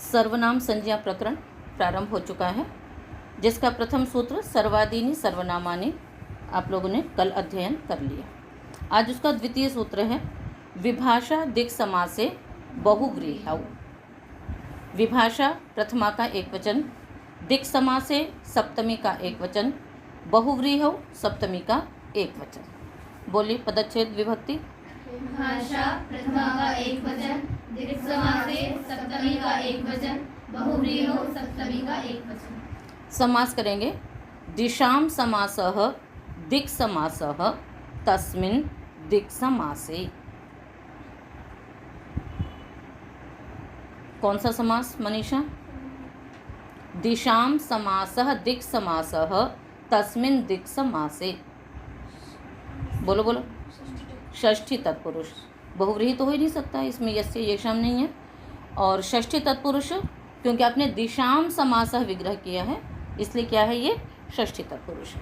सर्वनाम संज्ञा प्रकरण प्रारंभ हो चुका है, जिसका प्रथम सूत्र सर्वादीनि सर्वनामानि आप लोगों ने कल अध्ययन कर लिया। आज उसका द्वितीय सूत्र है विभाषा दिक् समासे बहुव्रीहौ। विभाषा प्रथमा का एक वचन, दिक् समासे सप्तमी का एक वचन, बहुव्रीहौ सप्तमी का एक वचन। बोलिए पदच्छेद विभक्ति। विभाषा प्रथमा का एक वचन, दिक् समासे सप्तमी का एक वचन, बहुव्रीहौ सप्तमी का एक वचन। समास करेंगे। दिशां समासः दिक् समासः तस्मिन् दिक् समासे। कौन सा समास मनीषा? दिशां समासः दिक् समासः तस्मिन् दिक् समासे। बोलो बोलो। षष्ठी तत्पुरुष। बहुव्रीहि तो हो ही नहीं सकता, इसमें यस्य येषाम नहीं है। और षष्ठी तत्पुरुष क्योंकि आपने दिशां समासः विग्रह किया है, इसलिए क्या है ये षष्ठी तत्पुरुष।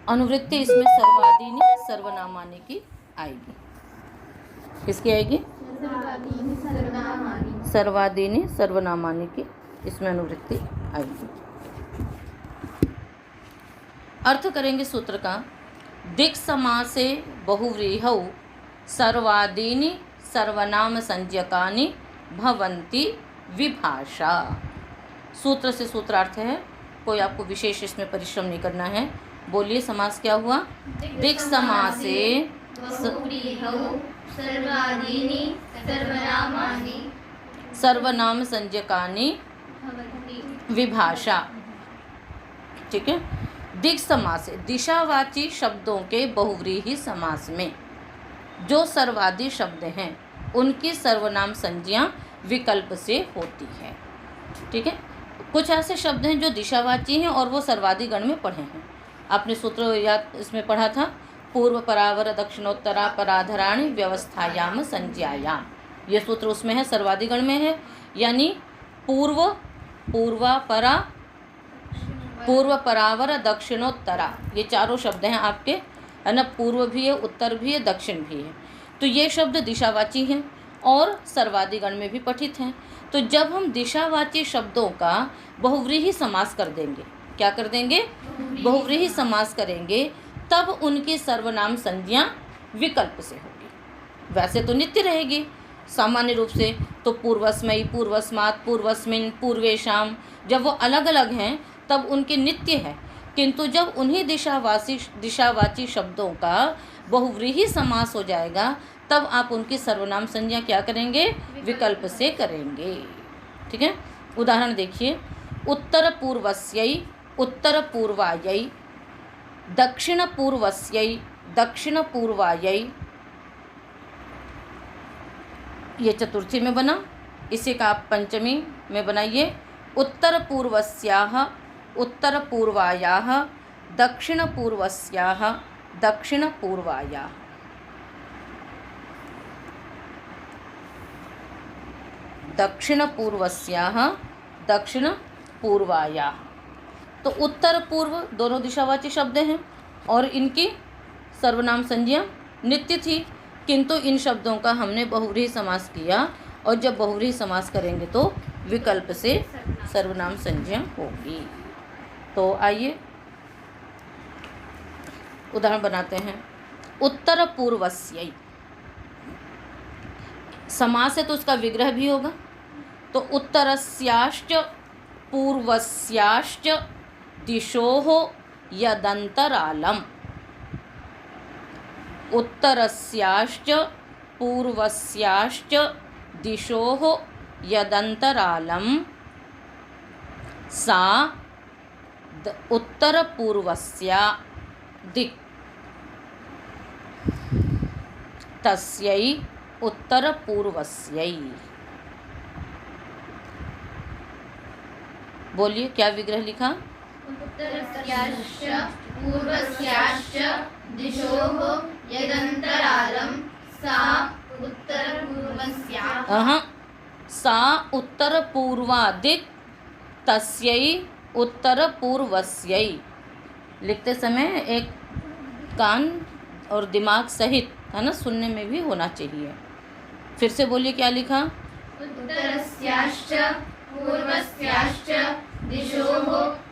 अनुवृत्ति इसमें सर्वादीनि सर्वनामानि की आएगी। किसकी आएगी? सर्वादीनि सर्वनामानि की इसमें अनुवृत्ति आएगी। अर्थ करेंगे सूत्र का। दिक् समासे बहुव्रीहौ सर्वादीनि सर्वनाम संज्ञकानि भवन्ति विभाषा। सूत्र से सूत्रार्थ है, कोई आपको विशेष इसमें परिश्रम नहीं करना है। बोलिए समास क्या हुआ? दिक् समासे बहुव्रीहौ सर्वादीनि सर्वनामानि सर्वनाम संज्ञकानि भवन्ति विभाषा। ठीक है। दिक् समास दिशावाची शब्दों के बहुव्रीहि समास में जो सर्वादि शब्द हैं उनकी सर्वनाम संज्ञा विकल्प से होती है। ठीक है। कुछ ऐसे शब्द हैं जो दिशावाची हैं और वो सर्वादि गण में पढ़े हैं। आपने सूत्र याद इसमें पढ़ा था, पूर्व परावर दक्षिणोत्तरा पराधराणि व्यवस्थायाम संज्ञायाम। ये सूत्र उसमें है, सर्वादि गण में है। यानी पूर्व, पूर्वा परा, पूर्व परावर दक्षिणोत्तरा, ये चारों शब्द हैं आपके, है ना। पूर्व भी है, उत्तर भी है, दक्षिण भी है। तो ये शब्द दिशावाची हैं और सर्वादि गण में भी पठित हैं। तो जब हम दिशावाची शब्दों का बहुव्रीहि समास कर देंगे, क्या कर देंगे? बहुव्रीहि समास करेंगे, तब उनकी सर्वनाम संज्ञा विकल्प से होगी। वैसे तो नित्य रहेगी सामान्य रूप से, तो पूर्वस्मयी, पूर्वस्मात्, पूर्वस्मिन्, पूर्वेशाम, जब वो अलग अलग हैं तब उनके नित्य है। किंतु जब उन्हीं दिशावाची शब्दों का बहुव्रीहि समास हो जाएगा, तब आप उनकी सर्वनाम संज्ञा क्या करेंगे? विकल्प से करेंगे। ठीक है। उदाहरण देखिए। उत्तर पूर्वस्यै उत्तर पूर्वायै, दक्षिण पूर्वस्यै दक्षिण पूर्वायै। ये चतुर्थी में बना, इसी का आप पंचमी में बनाइए। उत्तर पूर्वस्याः उत्तर पूर्वायाः दक्षिण पूर्वस्याः दक्षिण पूर्वायाः। दक्षिण पूर्वस्याः दक्षिण पूर्वायाः। तो उत्तर पूर्व दोनों दिशावाची शब्द हैं और इनकी सर्वनाम संज्ञा नित्य थी, किंतु इन शब्दों का हमने बहुव्रीहि समास किया, और जब बहुव्रीहि समास करेंगे तो विकल्प से सर्वनाम संज्ञा होगी। तो आइए उदाहरण बनाते हैं। उत्तर पूर्वस्यै समास है तो उसका विग्रह भी होगा। तो उत्तरस्याश्च पूर्वस्याश्च दिशोः यदंतरालम्। उत्तरस्याश्च पूर्वस्याश्च दिशोः यदंतरालम् सा उत्तर पूर्वस्या दिक् तस्यै उत्तर पूर्वस्यै। बोलिए क्या विग्रह लिखा? उत्तरस्याश्च पूर्वस्याश्च दिशोः यदंतरालम् सा उत्तर पूर्वस्या। सा उत्तर पूर्वा दिक् तस्यै उत्तर पूर्वस्यै। लिखते समय एक कान और दिमाग सहित, है ना, सुनने में भी होना चाहिए। फिर से बोलिए क्या लिखा? उत्तरस्याश्च पूर्वस्याश्च दिशोः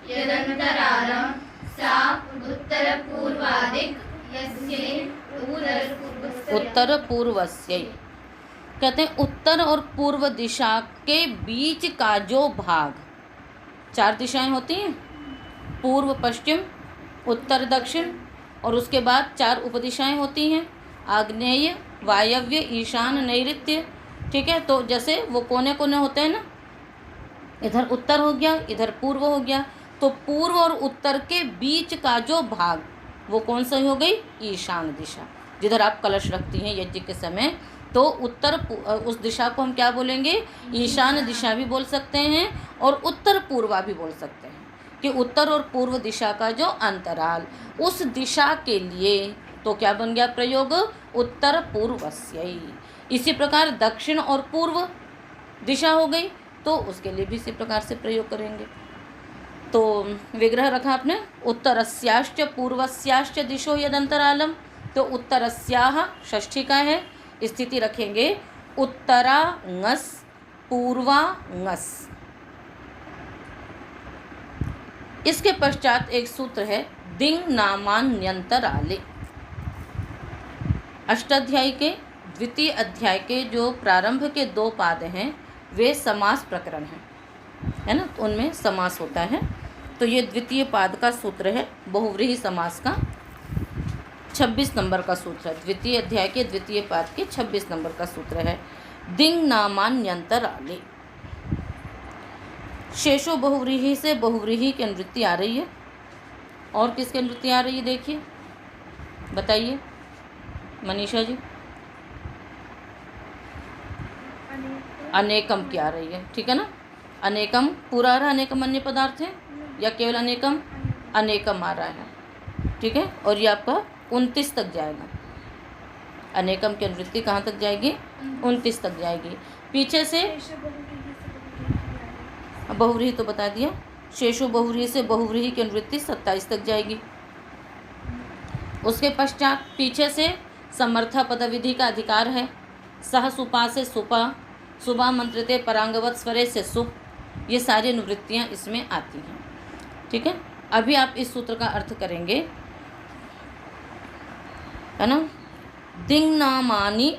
यदन्तरालं सा उत्तरपूर्वादिक् यस्यै उत्तर पूर्वस्यै। कहते हैं उत्तर और पूर्व दिशा के बीच का जो भाग, 4 दिशाएं होती हैं, पूर्व पश्चिम उत्तर दक्षिण, और उसके बाद 4 उपदिशाएं होती हैं, आग्नेय वायव्य ईशान नैऋत्य। ठीक है, तो जैसे वो कोने कोने होते हैं ना, इधर उत्तर हो गया, इधर पूर्व हो गया, तो पूर्व और उत्तर के बीच का जो भाग वो कौन सी हो गई? ईशान दिशा। जिधर आप कलश रखती हैं यज्ञ के समय, तो उस दिशा को हम क्या बोलेंगे? ईशान दिशा भी बोल सकते हैं और उत्तर पूर्वा भी बोल सकते हैं, कि उत्तर और पूर्व दिशा का जो अंतराल, उस दिशा के लिए तो क्या बन गया प्रयोग? उत्तर पूर्वस्यै। इसी प्रकार दक्षिण और पूर्व दिशा हो गई, तो उसके लिए भी इसी प्रकार से प्रयोग करेंगे। तो विग्रह रखा आपने, उत्तरस्याश्च पूर्वस्याश्च दिशो यदंतरालम, तो उत्तरस्याः षष्ठी का है, स्थिति रखेंगे उत्तरा ङस पूर्वा ङस। इसके पश्चात एक सूत्र है दिंग नामान्यंतराले। अष्टाध्यायी के द्वितीय अध्याय के जो प्रारंभ के 2 पाद हैं वे समास प्रकरण हैं, है ना, तो उनमें समास होता है। तो ये द्वितीय पाद का सूत्र है, बहुव्रीहि समास का 26 नंबर का सूत्र है। द्वितीय अध्याय के द्वितीय पाद के 26 नंबर का सूत्र है दिंग नामान्यंतराले। शेषो बहुव्रीहि से बहुव्रीहि की अनुवृत्ति आ रही है, और किसकी अनुवृत्ति आ रही है देखिए, बताइए मनीषा जी। अनेकम की आ रही है, ठीक है ना। अनेकम पूरा आ रहा है, अनेकम अन्य पदार्थ है, या केवल अनेकम? अनेकम आ रहा है, ठीक है। और ये आपका 29 तक जाएगा। अनेकम की अनुवृत्ति कहाँ तक जाएगी? 29 तक जाएगी। पीछे से बहुव्रीहि तो बता दिया, शेषो बहुव्रीहि से बहुव्रीहि की अनुवृत्ति 27 तक जाएगी। उसके पश्चात पीछे से समर्था पदविधि का अधिकार है, सह सुपा से सुपा, सुबह मंत्रते परांगवत स्वरे से सुप, ये सारी अनुवृत्तियाँ इसमें आती हैं, ठीक है। अभी आप इस सूत्र का अर्थ करेंगे, है ना। दिंग नामानि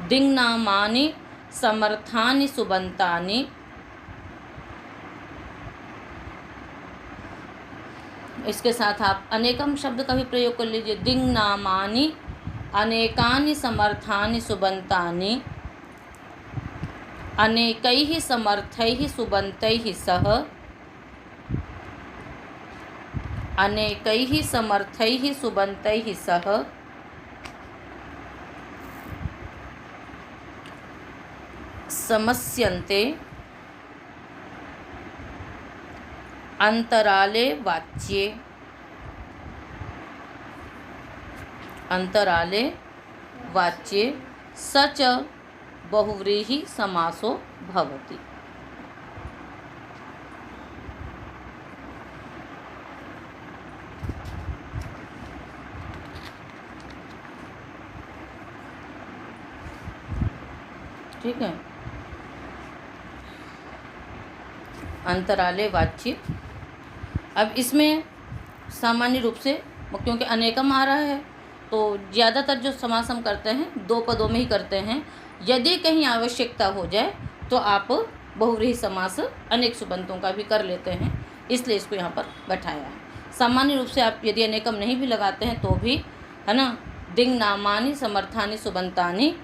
दिंग नामानि समर्थानि सुबंतानि। इसके साथ आप अनेकम शब्द का भी प्रयोग कर लीजिए। दिंग नामानि अनेकानि समर्थानि सुबंतानि, अनेकैः समर्थैः सुबन्तैः सह, अनेकैः समर्थैः सुबन्तैः सह समस्यन्ते अंतराले वाच्ये। अंतराले वाच्ये सच बहुव्रीहि समासो भवति। ठीक है, अंतराले वाच्य। अब इसमें सामान्य रूप से क्योंकि अनेकम आ रहा है, तो ज़्यादातर जो समास हम करते हैं 2 पदों में ही करते हैं। यदि कहीं आवश्यकता हो जाए तो आप बहुव्रीहि समास अनेक सुबंतों का भी कर लेते हैं, इसलिए इसको यहाँ पर बैठाया है। सामान्य रूप से आप यदि अनेकम नहीं भी लगाते हैं तो भी, है ना, दिंग नामानि समर्थानि सुबंतानि,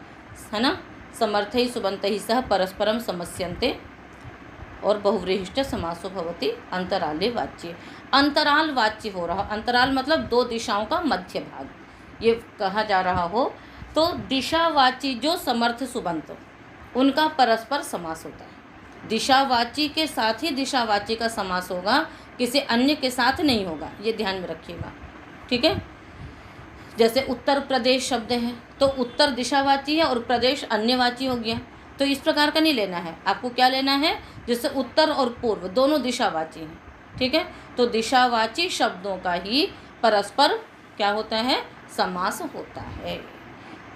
है ना, समर्थै सुबन्तैः सह परस्परम समस्यन्ते, और बहुव्रीहिश्च समासो भवति अंतराले वाच्य। अंतराल वाच्य हो रहा, अंतराल मतलब 2 दिशाओं का मध्य भाग ये कहा जा रहा हो, तो दिशावाची जो समर्थ सुबंत उनका परस्पर समास होता है। दिशावाची के साथ ही दिशावाची का समास होगा, किसी अन्य के साथ नहीं होगा, ये ध्यान में रखिएगा, ठीक है। जैसे उत्तर प्रदेश शब्द है तो उत्तर दिशावाची है और प्रदेश अन्यवाची हो गया, तो इस प्रकार का नहीं लेना है। आपको क्या लेना है, जैसे उत्तर और पूर्व दोनों दिशावाची हैं, ठीक है। तो दिशावाची शब्दों का ही परस्पर क्या होता है, समास होता है।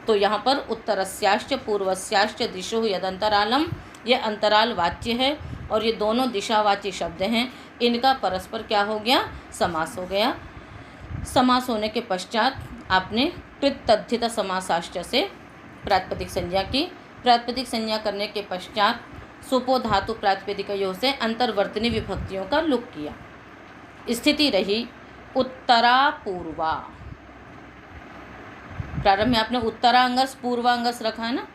तो यहाँ पर उत्तरस्याश्च पूर्वस्याश्च दिशो यदंतरालम, ये अंतराल वाच्य है और ये दोनों दिशावाची शब्द हैं। इनका परस्पर क्या हो गया? समास हो गया। समास होने के पश्चात आपने कृत समासाश्च से प्रातिपदिक संज्ञा की। प्रातिपदिक संज्ञा करने के पश्चात सुपो धातु प्रातिपदिकयों से अंतर्वर्तनी विभक्तियों का लुक किया। स्थिति रही उत्तरा पूर्वा। प्रारंभ में आपने उत्तरांगस पूर्वांगस रखा है ना।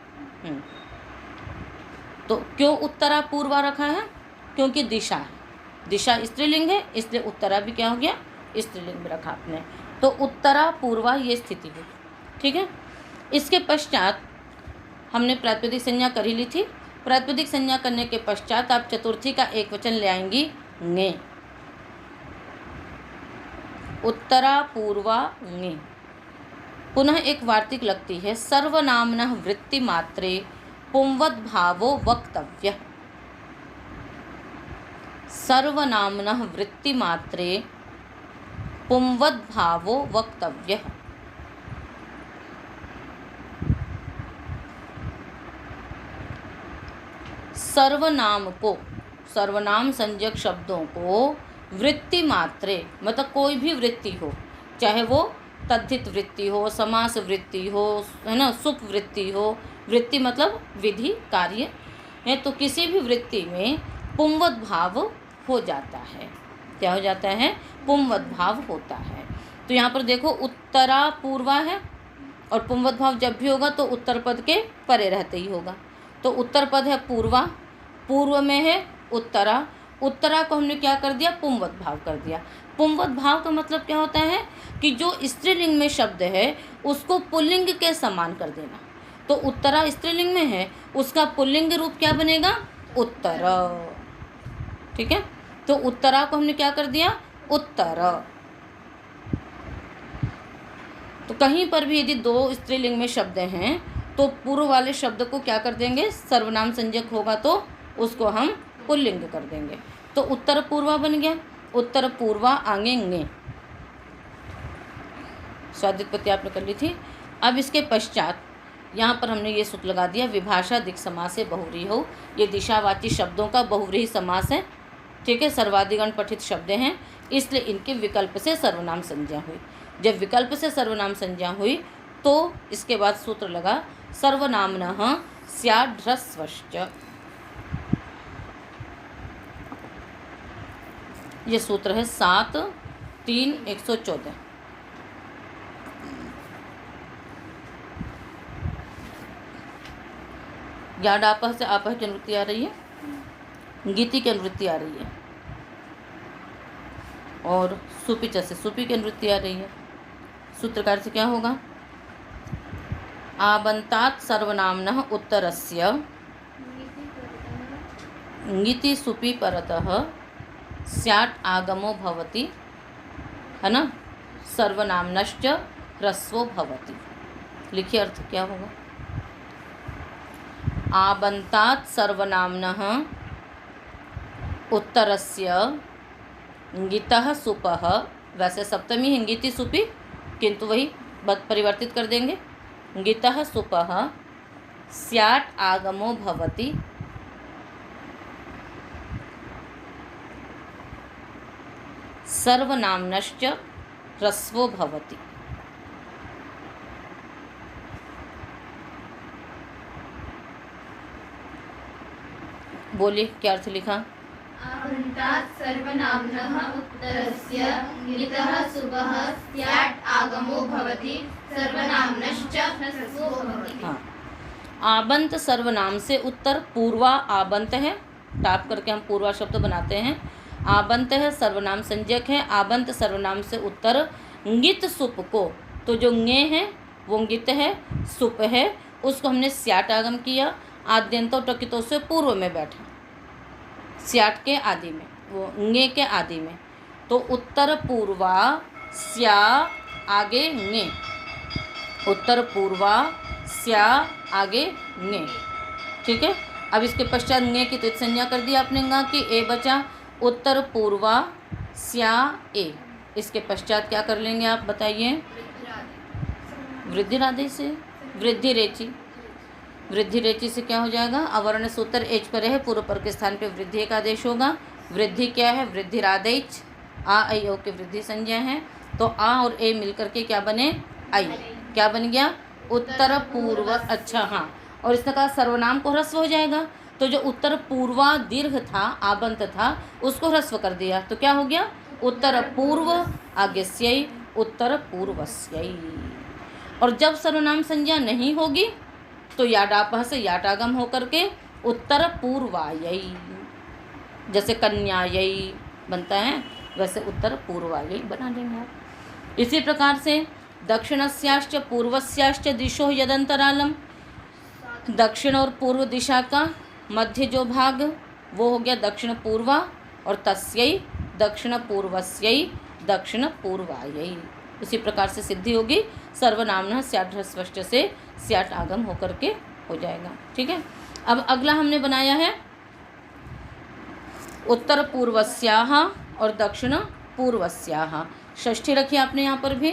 तो क्यों उत्तरा पूर्वा रखा है? क्योंकि दिशा है, दिशा स्त्रीलिंग है, इसलिए उत्तरा भी क्या हो गया? स्त्रीलिंग में रखा आपने। तो उत्तरा पूर्वा ये स्थिति हुई। ठीक है। इसके पश्चात हमने प्रातिपदिक संज्ञा कर ही ली थी। प्रातिपदिक संज्ञा करने के पश्चात आप चतुर्थी का एक वचन ले आएंगी ङे। उत्तरा पूर्वा ङे। पुनः एक वार्तिक लगती है, सर्वनाम्नः वृत्ति मात्रे पुंवद् भावो वक्तव्य। सर्वनाम्नः वृत्ति मात्रे पुंवद् भावो वक्तव्य। सर्वनाम को, सर्वनाम संज्ञक शब्दों को वृत्ति मात्रे मतलब कोई भी वृत्ति हो, चाहे वो तद्धित वृत्ति हो, समास वृत्ति हो, है ना, सुप वृत्ति हो। वृत्ति मतलब विधि कार्य है। तो किसी भी वृत्ति में पुंवद् भाव हो जाता है। क्या हो जाता है? पुंवद् भाव होता है। तो यहाँ पर देखो उत्तरा पूर्वा है और पुंवद् भाव जब भी होगा तो उत्तर पद के परे रहते ही होगा। तो उत्तर पद है पूर्वा, पूर्व में है उत्तरा, उत्तरा को हमने क्या कर दिया? पुंवद् भाव कर दिया। पुंवद् भाव का मतलब क्या होता है कि जो स्त्रीलिंग में शब्द है उसको पुल्लिंग के समान कर देना। तो उत्तरा स्त्रीलिंग में है, उसका पुल्लिंग रूप क्या बनेगा? उत्तर। ठीक है। तो उत्तरा को हमने क्या कर दिया? उत्तर। तो कहीं पर भी यदि दो स्त्रीलिंग में शब्द हैं तो पूर्व वाले शब्द को क्या कर देंगे? सर्वनाम संज्ञक होगा तो उसको हम पुल्लिंग कर देंगे। तो उत्तर पूर्वा बन गया। उत्तर पूर्वा आगे ङे। स्वादित्पत्ति आपने कर ली थी। अब इसके पश्चात यहाँ पर हमने ये सूत्र लगा दिया, विभाषा दिक् समास से बहुव्रीहि हो। ये दिशावाची शब्दों का बहुव्रीहि समास है। ठीक है। सर्वादिगण पठित शब्द हैं, इसलिए इनके विकल्प से सर्वनाम संज्ञा हुई। जब विकल्प से सर्वनाम संज्ञा हुई तो इसके बाद सूत्र लगा, सर्वनाम्नः स्याद् ह्रस्वश्च। ये सूत्र है 7-3-114। याड आपह से आपह की अनुवृत्ति आ रही है, गीति की अनुवृत्ति आ रही है और सुपिच से सुपी की अनुवृत्ति आ रही है। सूत्रकार से क्या होगा? आबंतात् सर्वनाम्नः उत्तरस्य ङिति सुपी परतः स्यात् आगमो भवति, है ना, सर्वनाम्नश्च ह्रस्वो भवति। लिखिए अर्थ क्या होगा? आबंतात् सर्वनाम्नः उत्तरस्य ङितः सुपः, वैसे सप्तमी है ङिति सुपी, किंतु वही परिवर्तित कर देंगे। ङितः सुपः स्यात् आगमो भवति सर्वनाम्नश्च ह्रस्वो भवति। बोलिए क्या अर्थ लिखा? आबंतात् सर्वनाम्नः उत्तरस्य ङितः सुपः स्यात् आगमो भवति सर्वनाम्नश्च ह्रस्वो भवति। हाँ, आबंत सर्वनाम से उत्तर पूर्वा आबंत है, टाप करके हम पूर्वा शब्द बनाते हैं। आबंत है, सर्वनाम संज्ञक है। आबंत सर्वनाम से उत्तर ङित सुप को, तो जो ङे है वो ङित है, सुप है, उसको हमने स्याट आगम किया। आद्यंतों टकितों से पूर्व में बैठा, स्याट के आदि में, वो ङे के आदि में। तो उत्तर पूर्वा स्या आगे ङे, उत्तर पूर्वा स्या आगे ङे। ठीक है। अब इसके पश्चात ङे की तो संज्ञा कर दी आपने, ङा की ए बचा। उत्तर पूर्वा स्या ए, इसके पश्चात क्या कर लेंगे आप बताइए? वृद्धिरादि से वृद्धि रेचि। वृद्धि रेचि से क्या हो जाएगा, अवर्ण सूत्र एच पर है, पूर्व पर के स्थान पे वृद्धि एक आदेश होगा। वृद्धि क्या है, वृद्धि रादेच, आ आई ओ की वृद्धि संज्ञा है, तो आ और ए मिलकर के क्या बने, आई। क्या बन गया, उत्तर पूर्व। अच्छा हाँ, और इसने कहा सर्वनाम को ह्रस्व हो जाएगा, तो जो उत्तर पूर्वा दीर्घ था, आबंत था, उसको ह्रस्व कर दिया, तो क्या हो गया, उत्तर पूर्व आगे स्यई, उत्तर पूर्वस्यई। और जब सर्वनाम संज्ञा नहीं होगी तो याडापह से याटागम होकर के उत्तर पूर्वायई, जैसे कन्यायई बनता है वैसे उत्तर पूर्वायई बना लेंगे आप। इसी प्रकार से दक्षिणस्याश्च पूर्वस्याश्च दिशो यदंतरालम, दक्षिण और पूर्व दिशा का मध्य जो भाग वो हो गया दक्षिण पूर्वा, और तस्यै दक्षिण पूर्वस्यै दक्षिण पूर्वायै। उसी प्रकार से सिद्धि होगी, सर्वनामना स्याट स्पष्ट से स्याट आगम होकर के हो जाएगा। ठीक है, अब अगला हमने बनाया है उत्तर पूर्वस्याः और दक्षिण पूर्वस्याः। षष्ठी रखी आपने यहाँ पर भी,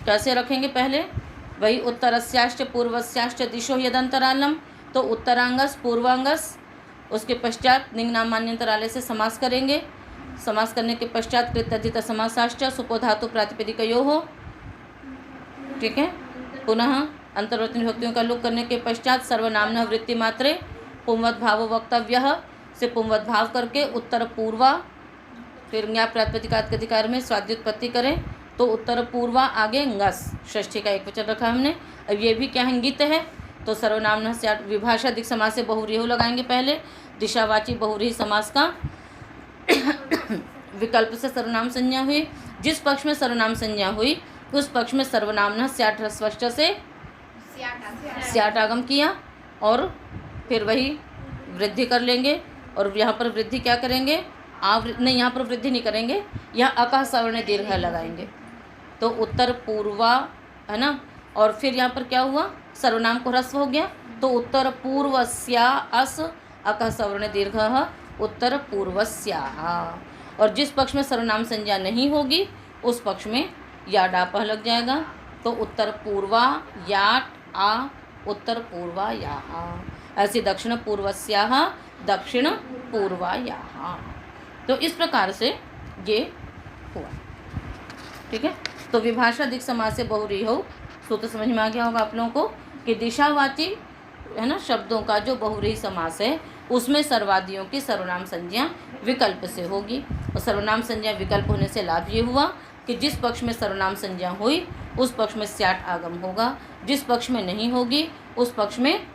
कैसे रखेंगे, पहले वही उत्तरस्याश्च पूर्वस्याश्च दिशो यदंतरालम, तो उत्तरांगस पूर्वांगस, उसके पश्चात निंग नामान्यंतरालय से समास करेंगे। समास करने के पश्चात कृत्यधित समासाश्च सुपो धातु प्रातिपदिकयो हो। ठीक है, पुनः अंतर्वर्ती विभक्तियों का लोप करने के पश्चात सर्वनामन वृत्ति मात्रे पुंवत भाव वक्तव्य से पुंवत भाव करके उत्तर पूर्वा, फिर ज्ञा प्रातिपदिकात के अधिकार में स्वाद्युत्पत्ति करें तो उत्तर पूर्वा आगे ngस, षष्ठी का एक वचन रखा हमने। अब ये भी क्या है, गीत है, तो सर्वनामन स्याट विभाषा दिक् समास से बहुव्रीहि लगाएंगे पहले, दिशावाची बहुव्रीहि समास का विकल्प से सर्वनाम संज्ञा हुई, जिस पक्ष में सर्वनाम संज्ञा हुई उस पक्ष में सर्वनामन स्याट ह्रस्वश्च से स्याट आगम किया, और फिर वही वृद्धि कर लेंगे। और यहाँ पर वृद्धि क्या करेंगे, नहीं यहाँ पर वृद्धि नहीं करेंगे, यहाँ अकः सवर्ण दीर्घ लगाएंगे, तो उत्तर पूर्वा है ना। और फिर यहाँ पर क्या हुआ, सर्वनाम को ह्रस्व हो गया, तो उत्तर पूर्वस्या अस अकः सवर्ण दीर्घ उत्तर पूर्वस्याः। और जिस पक्ष में सर्वनाम संज्ञा नहीं होगी उस पक्ष में याडापह लग जाएगा, तो उत्तर पूर्वा याट आ उत्तर पूर्वा याः। ऐसे दक्षिण पूर्वस्याः दक्षिण पूर्वा याः। तो इस प्रकार से ये हुआ। ठीक है, तो विभाषा दिक् समास से बहुव्रीहि हो, सूत्र समझ में आ गया होगा आप लोगों को कि दिशावाची है ना शब्दों का जो बहुव्रीहि समास है उसमें सर्वादियों की सर्वनाम संज्ञा विकल्प से होगी। और सर्वनाम संज्ञा विकल्प होने से लाभ ये हुआ कि जिस पक्ष में सर्वनाम संज्ञा हुई उस पक्ष में स्याट आगम होगा, जिस पक्ष में नहीं होगी उस पक्ष में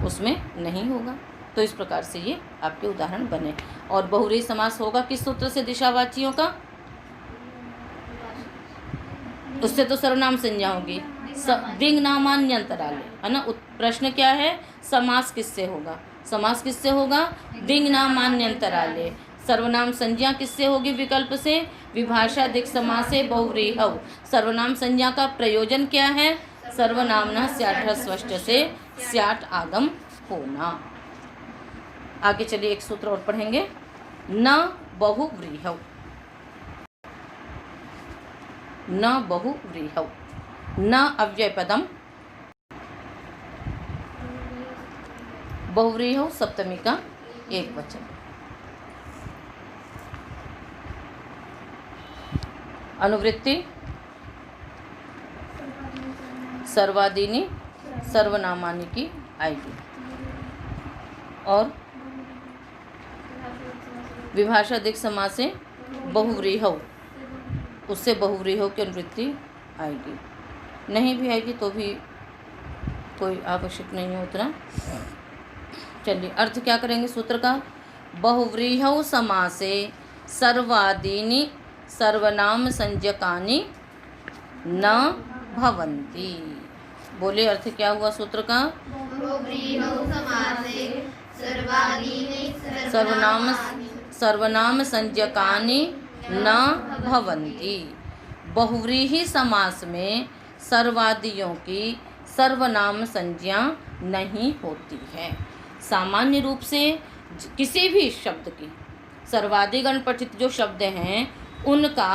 उसमें नहीं होगा। तो इस प्रकार से ये आपके उदाहरण बने। और बहुव्रीहि समास होगा किस सूत्र से, दिशावाचियों का, उससे तो सर्वनाम संज्ञा होगी दिंग नामान्यंतरालय है ना। प्रश्न क्या है, समास किससे होगा, समास किससे होगा, दिंग नामान्यंतरालय। सर्वनाम संज्ञा किससे होगी, विकल्प से, विभाषा दिक् समासे बहुव्रीहि। सर्वनाम संज्ञा का प्रयोजन क्या है, सर्वनामना स्याट ह्रस्वश्च से स्याट आगम होना। आगे चलिए एक सूत्र और पढ़ेंगे, न बहुव्रीहि, न बहुव्रीहि, न अव्यय पदम, बहुव्रीहि सप्तमी का एक वचन। अनुवृत्ति सर्वादीनी सर्वनामानी की आएगी। और विभाषा दिक् समास से बहुव्रीहि, उससे बहुव्रीहि की अनुवृत्ति आएगी। नहीं भी आएगी तो भी कोई आवश्यक नहीं है उतना। चलिए अर्थ क्या करेंगे सूत्र का, बहुव्रीहि समासे सर्वादीनि सर्वनाम संज्ञकानि न भवन्ति। बोले अर्थ क्या हुआ सूत्र का, सर्वनाम संज्ञकानि न भवन्ति। बहुव्रीहि समास में सर्वादियों की सर्वनाम संज्ञा नहीं होती है। सामान्य रूप से किसी भी शब्द की सर्वादिगण पठित जो शब्द हैं उनका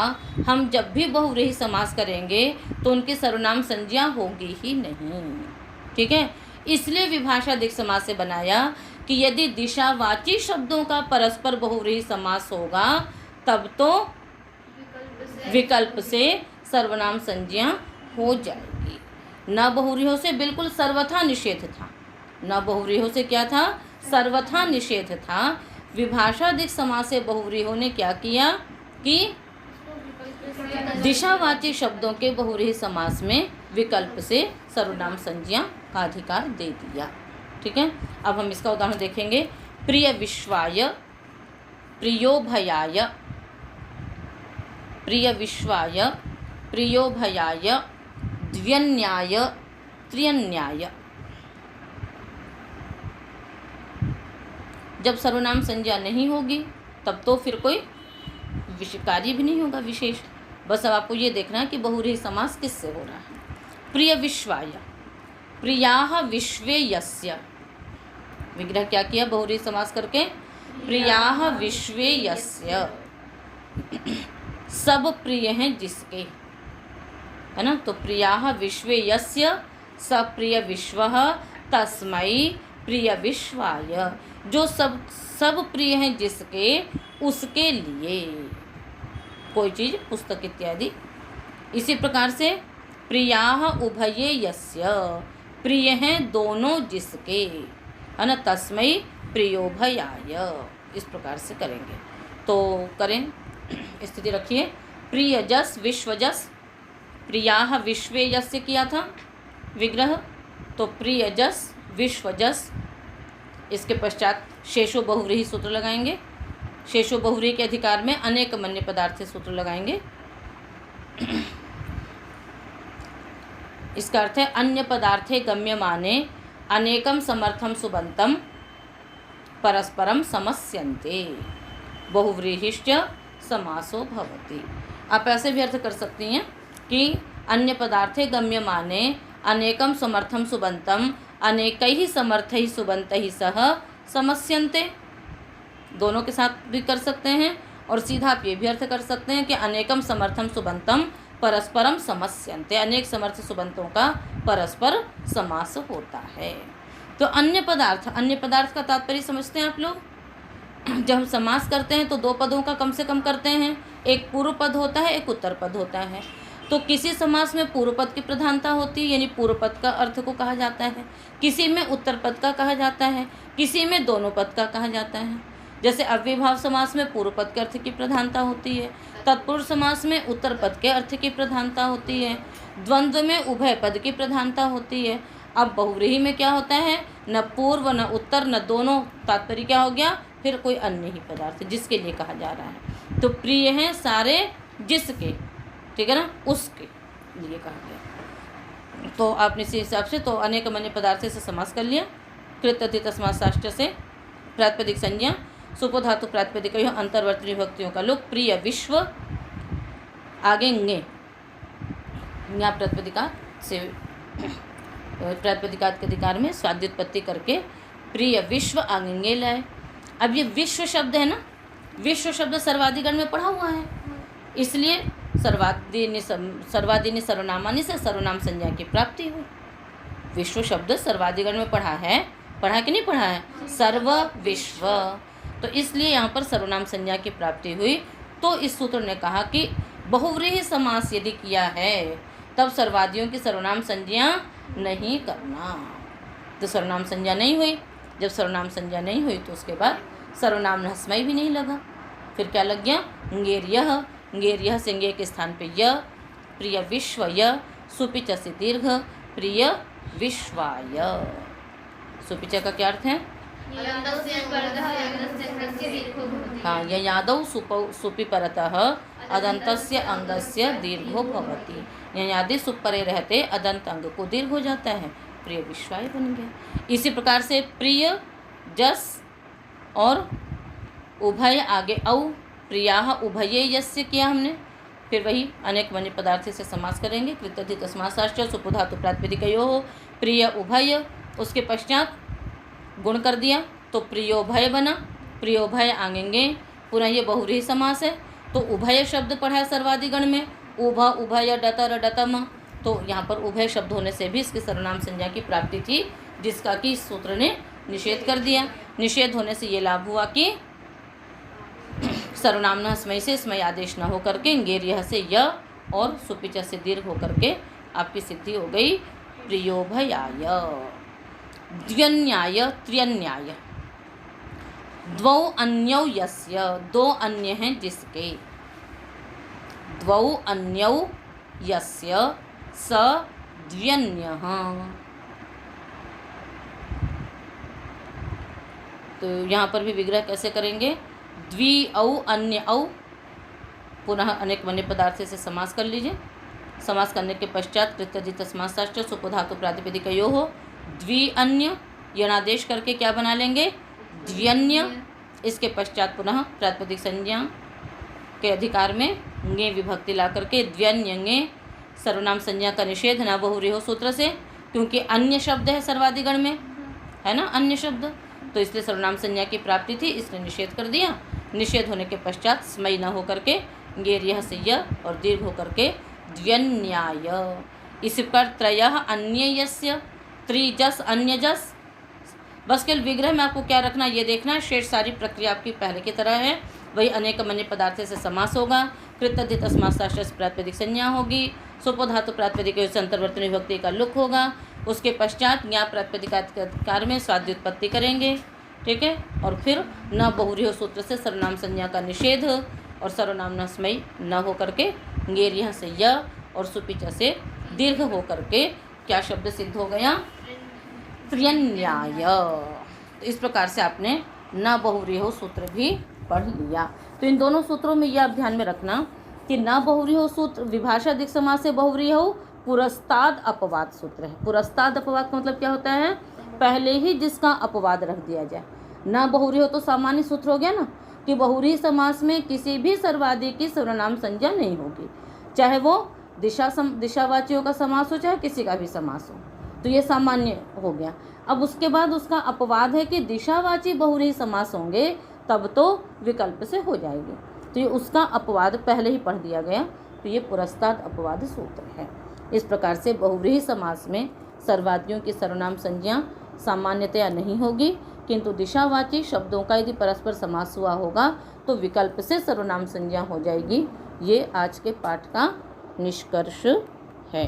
हम जब भी बहुव्रीहि समास करेंगे तो उनकी सर्वनाम संज्ञा होगी ही नहीं। ठीक है, इसलिए विभाषा दिक् समास से बनाया कि यदि दिशावाची शब्दों का परस्पर बहुव्रीहि समास होगा तब तो विकल्प से सर्वनाम संज्ञा हो जाएगी। न बहुव्रीहों से बिल्कुल सर्वथा निषेध था। न बहुव्रीहों से क्या था? सर्वथा निषेध था। विभाषादिक समास से बहुव्रीहों ने क्या किया कि दिशावाची शब्दों के बहुव्रीहि समास में विकल्प से सर्वनाम संज्ञा का अधिकार दे दिया। ठीक है, अब हम इसका उदाहरण देखेंगे। प्रिय विश्वाय, प्रियो भयाय, प्रिय विश्वाय, प्रियो भयाय, द्व्यन्याय, त्र्यन्याय। जब सर्वनाम संज्ञा नहीं होगी तब तो फिर कोई कार्य भी नहीं होगा विशेष। बस अब आपको ये देखना है कि बहुव्रीहि समास किससे हो रहा है। प्रिय विश्वाय, प्रियाः विश्वे यस्य। विग्रह क्या किया बहुव्रीहि समास करके? प्रियाः विश्वे यस्य, सब प्रिय हैं जिसके, है ना। तो प्रियाः विश्वे यस्य स प्रिय विश्वः तस्मै प्रिय विश्वाय। जो सब प्रिय हैं जिसके, उसके लिए कोई चीज़, पुस्तक इत्यादि। इसी प्रकार से प्रियाः उभये यस्य, प्रिय हैं दोनों जिसके, है ना। तस्मै प्रियोभयाय, इस प्रकार से करेंगे। तो करें, स्थिति रखिए। प्रियजस विश्वजस, प्रियाः विश्वे यस्य किया था विग्रह, तो प्रियजस विश्वजस। इसके पश्चात शेषो बहुव्रीहि सूत्र लगाएंगे। शेषो बहुव्रीहि के अधिकार में अनेक मन्य पदार्थ सूत्र लगाएंगे। इसका अर्थ है अन्य पदार्थे गम्यमाने अनेकम समर्थम सुबंतम परस्परम समस्यन्ते बहुव्रीहिश्च समासो भवति। आप ऐसे भी अर्थ कर सकती हैं कि अन्य पदार्थे गम्यमाने अनेकम समर्थम सुबंतम अनेकैः समर्थैः सुबन्तैः सह समस्यन्ते। दोनों के साथ भी कर सकते हैं और सीधा आप ये भी अर्थ कर सकते हैं कि अनेकम समर्थम सुबंतम परस्परम समस्यन्ते, अनेक समर्थ सुबंतों का परस्पर समास होता है। तो अन्य पदार्थ का तात्पर्य समझते हैं आप लोग। जब हम समास करते हैं तो दो पदों का कम से कम करते हैं। एक पूर्व पद होता है, एक उत्तर पद होता है। तो किसी समास में पूर्व पद की प्रधानता होती है, यानी पूर्व पद का अर्थ को कहा जाता है। किसी में उत्तर पद का कहा जाता है, किसी में दोनों पद का कहा जाता है। जैसे अव्ययभाव समास में पूर्व पद के अर्थ की प्रधानता होती है, तत्पुरुष समास में उत्तर पद के अर्थ की प्रधानता होती है, द्वंद्व में उभय पद की प्रधानता होती है। अब बहुव्रीहि में क्या होता है? न पूर्व न उत्तर न दोनों। तात्पर्य क्या हो गया? फिर कोई अन्य ही पदार्थ जिसके लिए कहा जा रहा है। तो प्रिय हैं सारे जिसके, ठीक है ना, उसके लिए कहा गया। तो आपने इसी हिसाब से तो अनेक मन्य पदार्थ से समास कर लिया। कृत अति तस्मात् साष्ट से प्रातिपदिक संज्ञा सुपो धातु प्रातिपदिक अंतर्वर्ती विभक्तियों का लोग प्रिय विश्व आगे ङे प्रातिपदिका से प्रातिपदिकात के अधिकार में स्वाद्युत्पत्ति करके प्रिय विश्व आगे ङे लाए। अब ये विश्व शब्द है ना, विश्व शब्द सर्वाधिगण में पढ़ा हुआ है, इसलिए सर्वादीनि सर्वनामानि से सर्वनाम संज्ञा की प्राप्ति हुई। विश्व शब्द सर्वाधिगण में पढ़ा है कि नहीं पढ़ा है? सर्व विश्व। तो इसलिए यहाँ पर सर्वनाम संज्ञा की प्राप्ति हुई। तो इस सूत्र ने कहा कि बहुव्रीहि समास यदि किया है तब सर्वादियों की सर्वनाम संज्ञा नहीं करना। तो सर्वनाम संज्ञा नहीं हुई। जब सर्वनाम संज्ञा नहीं हुई तो उसके बाद सर्वनाम ह्रस्मय भी नहीं लगा। फिर क्या लग गया? ङेर्यः। ङेर्यः से ङे के स्थान पे य, प्रिय विश्वय, सुपिच से दीर्घ, प्रिय विश्वाय। सुपिच का क्या अर्थ है? हाँ, ययादौ सुपि परतः अदंतस्य अंगस्य दीर्घो भवति। ययादि सुप परे रहते अदंत अंग को दीर्घ हो जाता है, प्रिय विश्वाय बन गया। इसी प्रकार से प्रिय जस और उभय आगे औ, प्रियाः उभये यस्य किया हमने। फिर वही अनेक मन्य पदार्थ से समास करेंगे। कृतधि तस्मात् साष्ट सुपो धातु प्रातिपदिकयोः प्रिय उभय, उसके पश्चात गुण कर दिया तो प्रियोभय बना। प्रियोभय आंगेंगे, पुनः ये बहुव्रीहि समास है तो उभय शब्द पढ़ा है सर्वादिगण में, उभ उभय डतर डतम, तो यहाँ पर उभय शब्द होने से भी इसकी सर्वनाम संज्ञा की प्राप्ति थी, जिसका कि इस सूत्र ने निषेध कर दिया। निषेध होने से ये लाभ हुआ कि सर्वनाम न स्मय से स्मय आदेश न हो करके गेर्यः से य और सुपिच से दीर्घ होकर के आपकी सिद्धि हो गई प्रियोभयाय। द्व्यन्याय त्र्यन्याय, द्वौ अन्यौ यस्य, दो अन्य हैं जिसके, द्वौ अन्यौ यस्य स द्व्यन्यः, तो यहाँ पर भी विग्रह कैसे करेंगे, द्वि औ अन्य औ, पुनः अनेक मन्य पदार्थ से समास कर लीजिए। समास करने के पश्चात कृत्यजित समासाश्च सुपधातु प्रातिपदिकयोः हो, द्वि अन्य यणादेश करके क्या बना लेंगे, द्व्यन्य। इसके पश्चात पुनः प्रातिपदिक संज्ञा के अधिकार में ङे विभक्ति ला करके द्व्यन्य ङे, सर्वनाम संज्ञा का निषेध न बहुव्रीहि सूत्र से, क्योंकि अन्य शब्द है सर्वादिगण में, है ना अन्य शब्द, तो इसलिए सर्वनाम संज्ञा की प्राप्ति थी, इसने निषेध कर दिया। निषेध होने के पश्चात स्मयी न होकर के गेर्यः से य और दीर्घ होकर के द्व्यन्याय। इसी प्रकार त्रयः अन्ययस्य, त्रिजस अन्यजस, बस केवल विग्रह में आपको क्या रखना ये देखना है, शेष सारी प्रक्रिया आपकी पहले की तरह है, वही अनेक मन्य पदार्थ से समास होगा, कृत्यधित समासाश्च प्रातिपदिक संज्ञा होगी, सुपधातु प्रातिपदिक अंतर्वर्तनी विभक्ति का लुक होगा, उसके पश्चात ज्ञा प्रातिपदिकार में स्वाद्य उत्पत्ति करेंगे, ठीक है, और फिर न बहुव्रीहि सूत्र से सर्वनाम संज्ञा का निषेध और सर्वनाम न स्मयी न हो करके गेर्यः से य और सुपिच से दीर्घ हो करके क्या शब्द सिद्ध हो गया, त्र्यन्याय। तो इस प्रकार से आपने न बहुव्रीहि सूत्र भी पढ़ लिया। तो इन दोनों सूत्रों में यह आप ध्यान में रखना कि न बहुव्रीहि सूत्र विभाषा दिक् समास से बहुव्रीहि पुरस्ताद अपवाद सूत्र है। पुरस्ताद अपवाद का मतलब क्या होता है, पहले ही जिसका अपवाद रख दिया जाए। न बहुव्रीहि तो सामान्य सूत्र हो गया ना, कि बहुव्रीहि समास में किसी भी सर्वादि की सर्वनाम संज्ञा नहीं होगी, चाहे वो दिशावाचियों का समास हो चाहे किसी का भी समास हो, तो ये सामान्य हो गया। अब उसके बाद उसका अपवाद है कि दिशावाची बहुव्रीहि समास होंगे तब तो विकल्प से हो जाएगी, तो ये उसका अपवाद पहले ही पढ़ दिया गया, तो ये पुरस्ताद अपवाद सूत्र है। इस प्रकार से बहुव्रीहि समास में सर्वादियों की सर्वनाम संज्ञा सामान्यतया नहीं होगी, किंतु दिशावाची शब्दों का यदि परस्पर समास हुआ होगा तो विकल्प से सर्वनाम संज्ञा हो जाएगी। ये आज के पाठ का निष्कर्ष है।